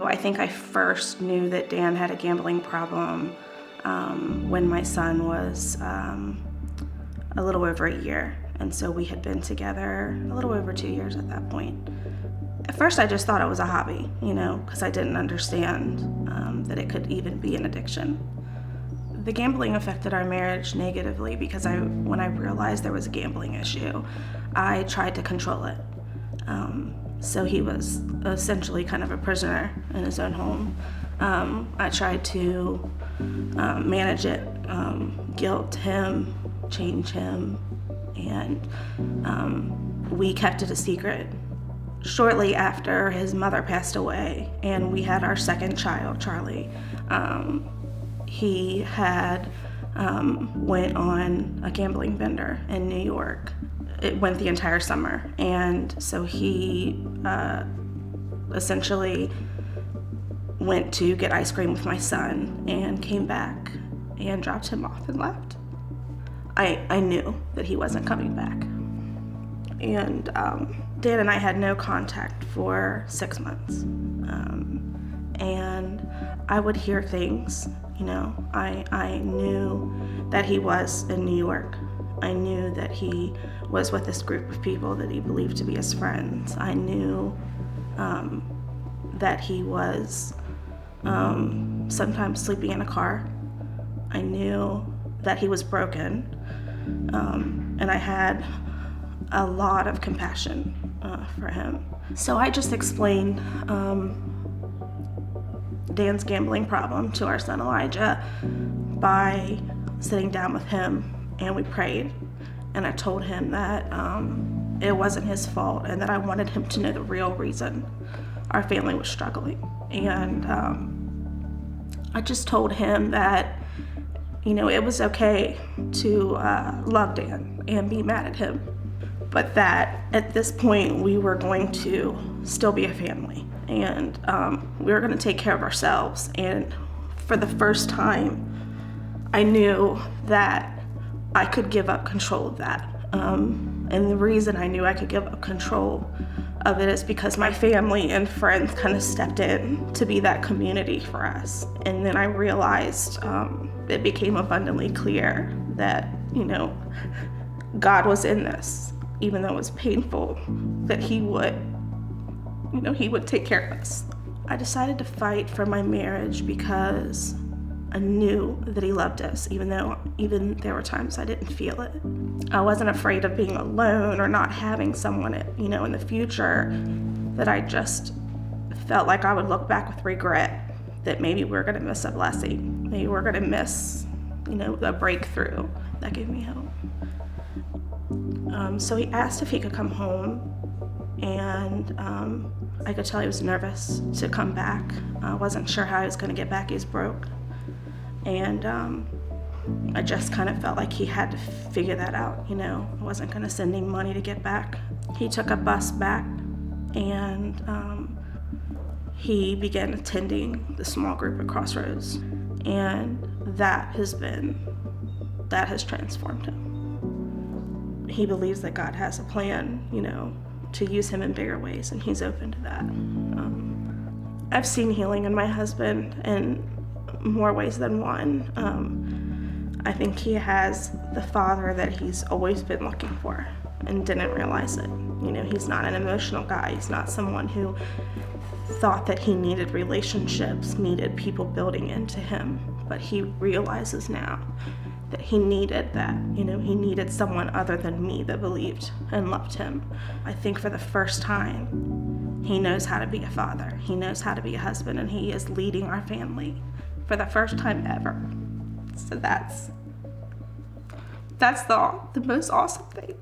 I think I first knew that Dan had a gambling problem when my son was a little over a year. And so we had been together a little over 2 years at that point. At first I just thought it was a hobby, because I didn't understand that it could even be an addiction. The gambling affected our marriage negatively because when I realized there was a gambling issue, I tried to control it. So he was essentially kind of a prisoner in his own home. I tried to manage it, guilt him, change him, and we kept it a secret. Shortly after his mother passed away and we had our second child, Charlie, he had went on a gambling bender in New York. It went the entire summer, and so he essentially went to get ice cream with my son and came back and dropped him off and left. I knew that he wasn't coming back. And Dan and I had no contact for 6 months. And I would hear things, I knew that he was in New York. I knew that he was with this group of people that he believed to be his friends. I knew that he was sometimes sleeping in a car. I knew that he was broken. And I had a lot of compassion for him. So I just explained Dan's gambling problem to our son Elijah by sitting down with him, and we prayed. And I told him that it wasn't his fault and that I wanted him to know the real reason our family was struggling. And I just told him that it was okay to love Dan and be mad at him, but that at this point we were going to still be a family, and we were going to take care of ourselves. And for the first time, I knew that I could give up control of that. And the reason I knew I could give up control of it is because my family and friends kind of stepped in to be that community for us. And then I realized it became abundantly clear that, God was in this, even though it was painful, that he would take care of us. I decided to fight for my marriage because I knew that he loved us, even there were times I didn't feel it. I wasn't afraid of being alone or not having someone, in the future, that I just felt like I would look back with regret, that maybe we're going to miss a blessing. Maybe we're going to miss, the breakthrough. That gave me hope. So he asked if he could come home, and I could tell he was nervous to come back. I wasn't sure how he was going to get back. He was broke. And I just kind of felt like he had to figure that out, I wasn't going to send him money to get back. He took a bus back, and he began attending the small group at Crossroads. And that has transformed him. He believes that God has a plan, to use him in bigger ways, and he's open to that. I've seen healing in my husband in more ways than one. I think he has the father that he's always been looking for and didn't realize it. He's not an emotional guy. He's not someone who thought that he needed relationships, needed people building into him, but he realizes now that he needed that. He needed someone other than me that believed and loved him. I think for the first time, he knows how to be a father. He knows how to be a husband, and he is leading our family for the first time ever. So that's the most awesome thing.